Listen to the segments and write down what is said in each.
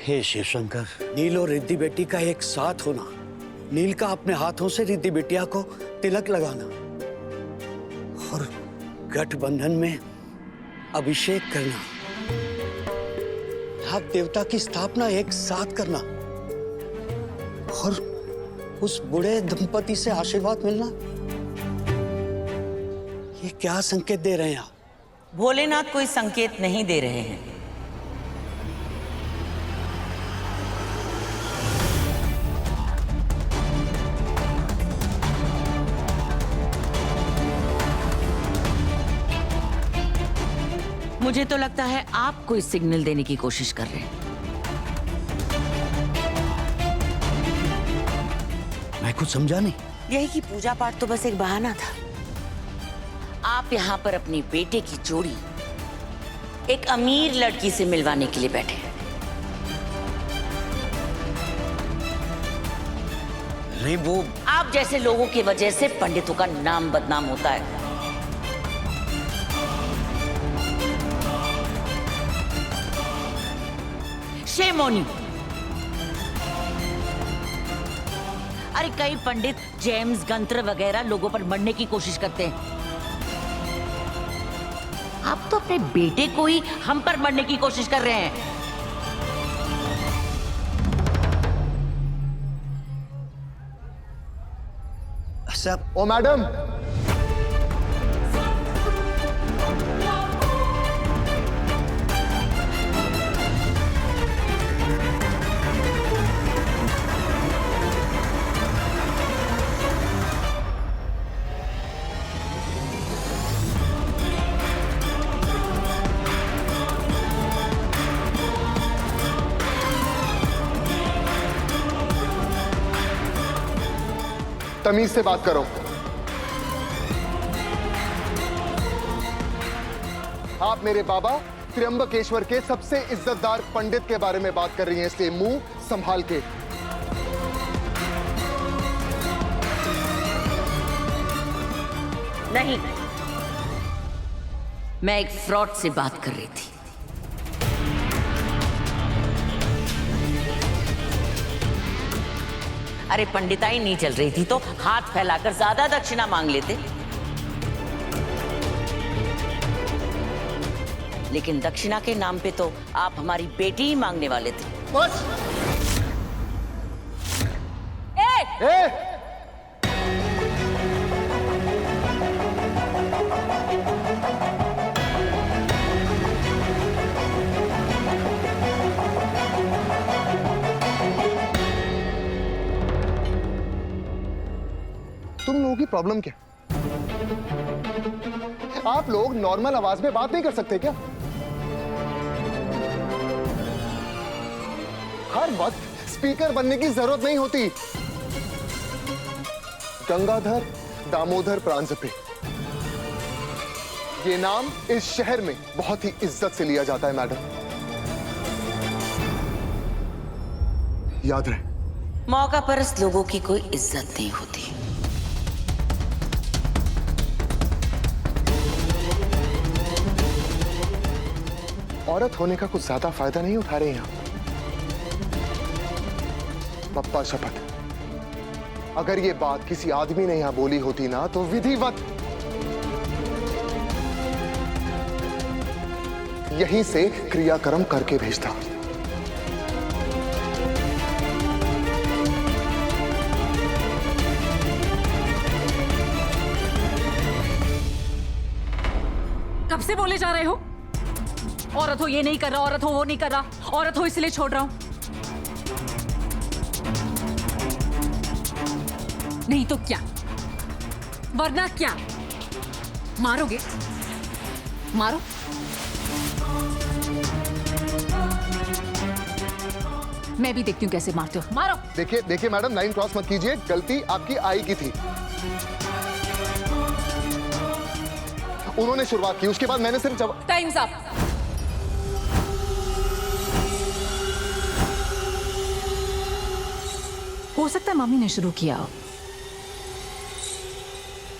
हे शिवशंकर, नील और रिद्धि बेटी का एक साथ होना, नील का अपने हाथों से रिद्धि बेटिया को तिलक लगाना और गठबंधन में अभिषेक करना, नाग देवता की स्थापना एक साथ करना और उस बूढ़े दंपति से आशीर्वाद मिलना, ये क्या संकेत दे रहे हैं आप? भोलेनाथ कोई संकेत नहीं दे रहे हैं। मुझे तो लगता है आप कोई सिग्नल देने की कोशिश कर रहे हैं। मैं कुछ समझा नहीं। यही कि पूजा पाठ तो बस एक बहाना था। आप यहाँ पर अपनी बेटे की जोड़ी एक अमीर लड़की से मिलवाने के लिए बैठे हैं। नहीं, वो आप जैसे लोगों की वजह से पंडितों का नाम बदनाम होता है। Shame on you. अरे कई पंडित जेम्स गंत्र वगैरह लोगों पर मरने की कोशिश करते हैं। आप तो अपने बेटे को ही हम पर मरने की कोशिश कर रहे हैं। सब ओ मैडम, तमीज से बात करो। आप मेरे बाबा त्र्यंबकेश्वर के सबसे इज्जतदार पंडित के बारे में बात कर रही हैं, इसलिए मुंह संभाल के। नहीं, मैं एक फ्रॉड से बात कर रही थी। अरे पंडिताई नहीं चल रही थी तो हाथ फैलाकर ज्यादा दक्षिणा मांग लेते, लेकिन दक्षिणा के नाम पे तो आप हमारी बेटी ही मांगने वाले थे। बस। ए! तुम लोगों की प्रॉब्लम क्या? आप लोग नॉर्मल आवाज में बात नहीं कर सकते क्या? हर वक्त स्पीकर बनने की जरूरत नहीं होती। गंगाधर दामोदर प्रांजपे, ये नाम इस शहर में बहुत ही इज्जत से लिया जाता है मैडम, याद रहे। मौका परस्त लोगों की कोई इज्जत नहीं होती। औरत होने का कुछ ज्यादा फायदा नहीं उठा रहे हैं आप। पप्पा शपथ, अगर ये बात किसी आदमी ने यहां बोली होती ना तो विधिवत यहीं से क्रियाक्रम करके भेजता। कब से बोले जा रहे हो? औरत हो ये नहीं कर रहा, औरत हो वो नहीं कर रहा, औरत हो इसलिए छोड़ रहा हूं। नहीं तो क्या? वरना क्या? मारोगे? मारो। मैं भी देखती हूँ कैसे मारते हो। मारो। देखिए देखिए मैडम, लाइन क्रॉस मत कीजिए, गलती आपकी आई की थी। उन्होंने शुरुआत की, उसके बाद मैंने सिर्फ जवाब। Times up. हो सकता है मम्मी ने शुरू किया हो,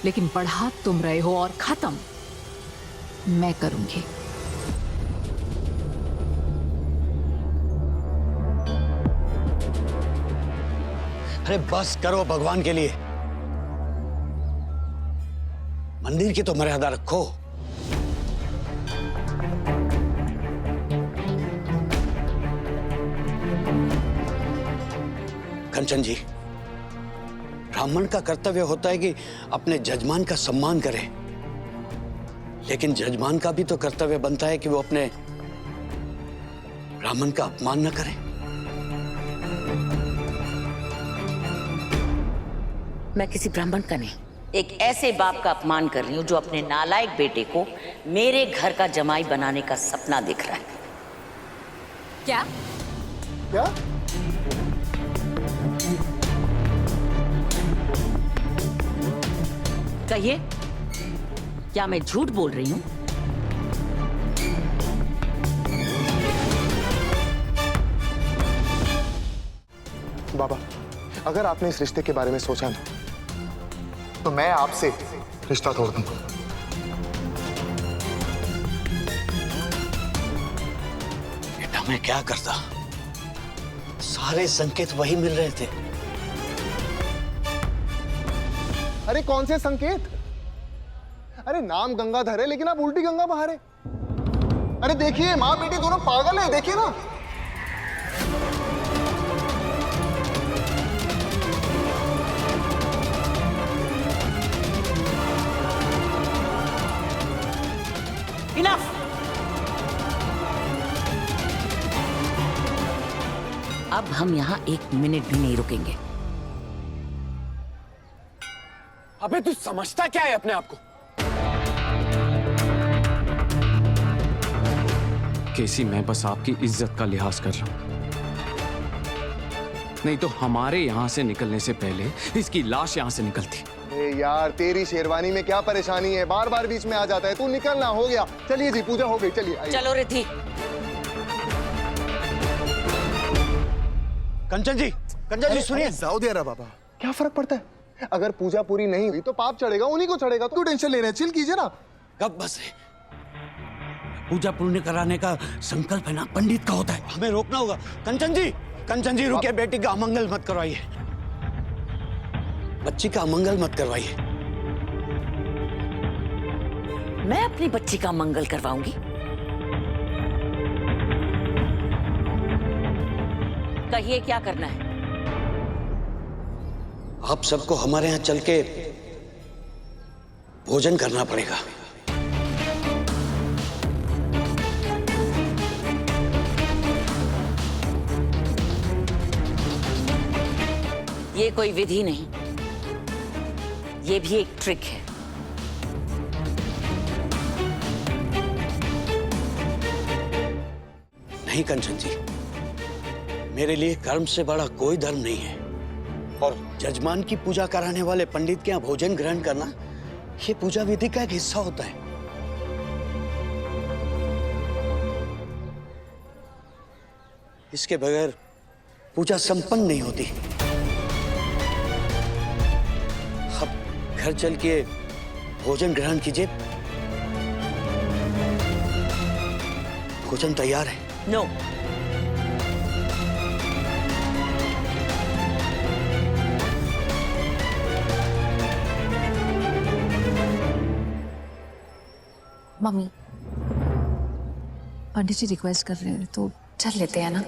लेकिन बढ़ा तुम रहे हो और खत्म मैं करूंगी। अरे बस करो भगवान के लिए, मंदिर की तो मर्यादा रखो। कंचन जी, ब्राह्मण का कर्तव्य होता है कि अपने जजमान का सम्मान करे, लेकिन जजमान का भी तो कर्तव्य बनता है कि वो अपने ब्राह्मण का अपमान न करे। मैं किसी ब्राह्मण का नहीं, एक ऐसे बाप का अपमान कर रही हूं जो अपने नालायक बेटे को मेरे घर का जमाई बनाने का सपना देख रहा है। क्या? क्या? कहिए, क्या मैं झूठ बोल रही हूं? बाबा, अगर आपने इस रिश्ते के बारे में सोचा ना, तो मैं आपसे रिश्ता तोड़ दूंगा। बेटा मैं क्या करता, सारे संकेत वही मिल रहे थे। अरे कौन से संकेत? अरे नाम गंगाधर है, लेकिन आप उल्टी गंगा बहा रहे। अरे देखिए, माँ बेटी दोनों पागल है, देखिए ना। इनफ। अब हम यहाँ 1 मिनट भी नहीं रुकेंगे। अबे तू समझता क्या है अपने आप को? केसी, मैं बस आपकी इज्जत का लिहाज कर रहा हूं, नहीं तो हमारे यहां से निकलने से पहले इसकी लाश यहां से निकलती। अरे यार, तेरी शेरवानी में क्या परेशानी है? बार बार बीच में आ जाता है। तू निकलना, हो गया। चलिए जी, पूजा हो गई, चलिए आइए। चलो रिद्धि। कंचन जी सुनिए। जाओ दे रहा बाबा, क्या फर्क पड़ता है? अगर पूजा पूरी नहीं हुई तो पाप चढ़ेगा, उन्हीं को चढ़ेगा। क्यों टेंशन ले रहे हैं? चिल कीजिए ना। कब बस है, पूजा पूर्ण कराने का संकल्प है ना पंडित का होता है, हमें रोकना होगा। कंचन जी रुकिए, बेटी का अमंगल मत करवाइए, बच्ची का अमंगल मत करवाइए। मैं अपनी बच्ची का मंगल करवाऊंगी? कहिए क्या करना है? आप सबको हमारे यहाँ चल के भोजन करना पड़ेगा। ये कोई विधि नहीं, ये भी एक ट्रिक है। नहीं कंचन जी, मेरे लिए कर्म से बड़ा कोई धर्म नहीं है, और जजमान की पूजा कराने वाले पंडित के यहाँ भोजन ग्रहण करना ये पूजा विधि का एक हिस्सा होता है। इसके बगैर पूजा संपन्न नहीं होती। अब घर चल के भोजन ग्रहण कीजिए। भोजन तैयार है। नो। मम्मी, पंडित जी रिक्वेस्ट कर रहे हैं तो चल लेते हैं ना।